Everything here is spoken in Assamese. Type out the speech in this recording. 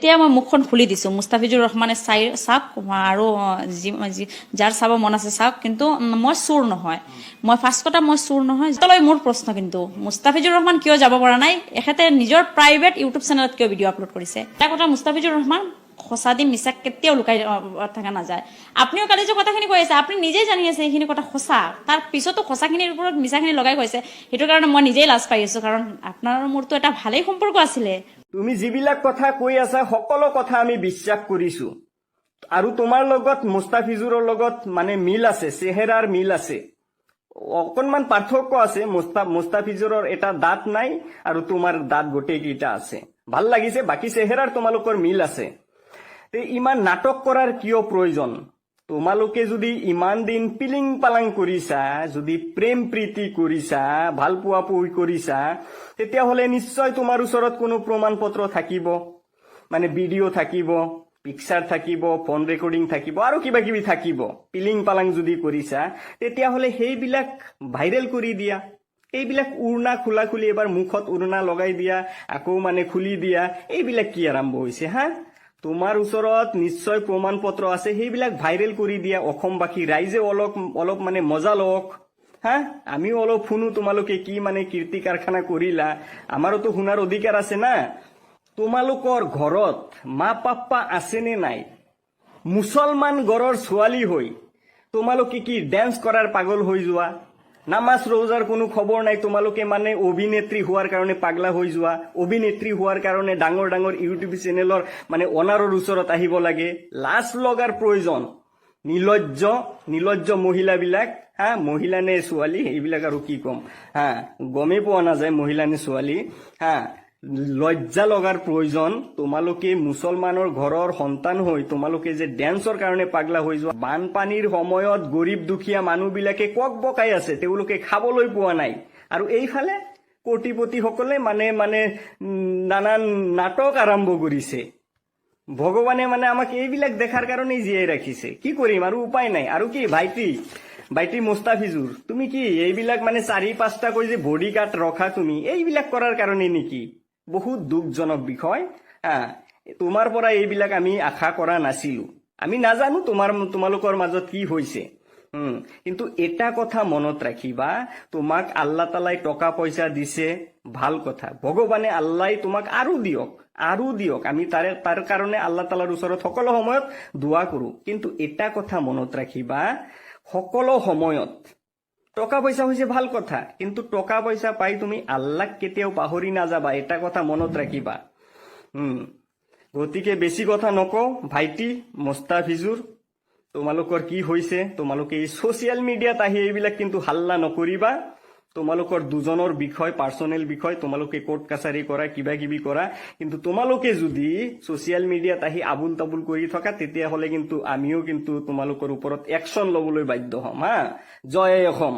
এতিয়া মই মুখখন খুলি দিছো, মুস্তাফিজুৰ ৰহমানে চাওক আৰু যাৰ চাব মন আছে চাওক, কিন্তু মই চোৰ নহয়। মই ফাৰ্ষ্ট কথা মই চোৰ নহয়। তলৈ মোৰ প্ৰশ্ন, কিন্তু মুস্তাফিজুৰ ৰহমান কিয় যাব পৰা নাই? এখেতে নিজৰ প্ৰাইভেট ইউটিউব চেনেলত কিয় ভিডিঅ' আপলোড কৰিছে? এটা কথা, মুস্তাফিজুৰ ৰহমান সঁচা দি মিছা কেতিয়াও লুকাই থকা নাযায়। আপুনিও কালি যে কথাখিনি কৈ আছে, আপুনি নিজেই জানি আছে এইখিনি কথা সঁচা, তাৰ পিছতো সঁচাখিনিৰ ওপৰত মিছাখিনি লগাই কৈছে। সেইটো কাৰণে মই নিজেই লাজ পাই আছো, কাৰণ আপোনাৰ মোৰতো এটা ভালেই সম্পৰ্ক আছিলে। তুমি যিবিলাক কথা কৈ আছা সকলো কথা আমি বিশ্বাস কৰিছো, আৰু তোমাৰ লগত মুস্তাফিজুৰৰ লগত মানে মিল আছে, চেহেৰাৰ মিল আছে। অকণমান পাৰ্থক্য আছে, মুস্তাফিজুৰৰ এটা দাঁত নাই আৰু তোমাৰ দাঁত গোটেইকেইটা আছে। ভাল লাগিছে, বাকী চেহেৰাৰ তোমালোকৰ মিল আছে। ইমান নাটক কৰাৰ কিয় প্ৰয়োজন? তোমালোকে যদি ইমান দিন পিলিং পালাং কৰিছা, যদি প্ৰেম প্ৰীতি কৰিছা, ভাল পোৱা পুই কৰিছা, তেতিয়াহ'লে নিশ্চয় তোমাৰ ওচৰত কোনো প্ৰমাণ পত্ৰ থাকিব, মানে ভিডিঅ' থাকিব, পিকচাৰ থাকিব, ফোন ৰেকৰ্ডিং থাকিব, আৰু কিবা কিবি থাকিব। পিলিং পালাং যদি কৰিছা, তেতিয়াহ'লে সেইবিলাক ভাইৰেল কৰি দিয়া। এইবিলাক উৰণা খোলা খুলি, এবাৰ মুখত উৰণা লগাই দিয়া, আকৌ মানে খুলি দিয়া, এইবিলাক কি আৰম্ভ হৈছে হা? তোমাৰ ওচৰত নিশ্চয় প্ৰমাণ পত্ৰ আছে, সেইবিলাক ভাইৰেল কৰি দিয়া। অসমবাসী ৰাইজে অলপ মানে মজা লওক হা? আমিও অলপ শুনো তোমালোকে কি মানে কীৰ্তি কাৰখানা কৰিলা, আমাৰোতো শুনাৰ অধিকাৰ আছে না। তোমালোকৰ ঘৰত মা পাপ্পা আছেনে নাই? মুছলমান ঘৰৰ ছোৱালী হৈ তোমালোকে কি ডেন্স কৰাৰ পাগল হৈ যোৱা? নামাজ ৰোজাৰ কোনো খবৰ নাই, তোমালোকে মানে অভিনেত্ৰী হোৱাৰ কাৰণে পাগলা হৈ যোৱা। অভিনেত্ৰী হোৱাৰ কাৰণে ডাঙৰ ডাঙৰ ইউটিউব চেনেলৰ মানে অনাৰৰ ওচৰত আহিব লাগে। লাজ লগাৰ প্ৰয়োজন। নিলজ্জ মহিলাবিলাক হা, মহিলা নে ছোৱালী এইবিলাক আৰু কি ক'ম হা, গমেই পোৱা নাযায় মহিলা নে ছোৱালী হা। লজ্জা লগাৰ প্ৰয়োজন। তোমালোকে মুছলমানৰ ঘৰৰ সন্তান হৈ তোমালোকে যে ডেন্সৰ কাৰণে পাগলা হৈ যোৱা। বানপানীৰ সময়ত গৰীব দুখীয়া মানুহবিলাকে কক বকাই আছে, তেওঁলোকে খাবলৈ পোৱা নাই, আৰু এইফালে কোটিপতিসকলে মানে নানান নাটক আৰম্ভ কৰিছে। ভগৱানে মানে আমাক এইবিলাক দেখাৰ কাৰণেই জীয়াই ৰাখিছে। কি কৰিম আৰু, উপায় নাই। আৰু কি ভাইটি মুস্তাফিজুৰ, তুমি কি এইবিলাক মানে 4-5টাকৈ যে বডি গাৰ্ড ৰখা, তুমি এইবিলাক কৰাৰ কাৰণে নেকি? বহুত দুখজনক বিষয় হা। তোমাৰ পৰা এইবিলাক আমি আশা কৰা নাছিলো। আমি নাজানো তোমালোকৰ মাজত কি হৈছে, কিন্তু এটা কথা মনত ৰাখিবা, তোমাক আল্লাহ তালাই টকা পইচা দিছে, ভাল কথা। ভগৱানে আল্লাহ তোমাক আৰু দিয়ক। আমি তাৰ কাৰণে আল্লাহ তালাৰ ওচৰত সকলো সময়ত দোৱা কৰো। কিন্তু এটা কথা মনত ৰাখিবা, সকলো সময়ত টকা পইচা হৈছে ভাল কথা, কিন্তু টকা পইচা পাই তুমি আল্লাহক কেতিয়াও পাহৰি নাযাবা, এটা কথা মনত ৰাখিবা। গতিকে বেছি কথা নকওঁ, ভাইটি মুস্তাফিজুৰ, তোমালোকৰ কি হৈছে? তোমালোকে এই ছ'চিয়েল মিডিয়াত আহি এইবিলাক কিন্তু হাল্লা নকৰিবা। তোমালোকৰ দুজনৰ বিষয়, পাৰ্চনেল বিষয়, তোমালোকে কোৰ্ট কাছাৰী কৰা, কিবা কিবি কৰা, কিন্তু তোমালোকে যদি ছ'চিয়েল মিডিয়াত আহি আবুল তাবুল কৰি থকা, তেতিয়াহ'লে কিন্তু আমিও কিন্তু তোমালোকৰ ওপৰত একশ্যন ল'বলৈ বাধ্য হ'ম হা। জয় অসম।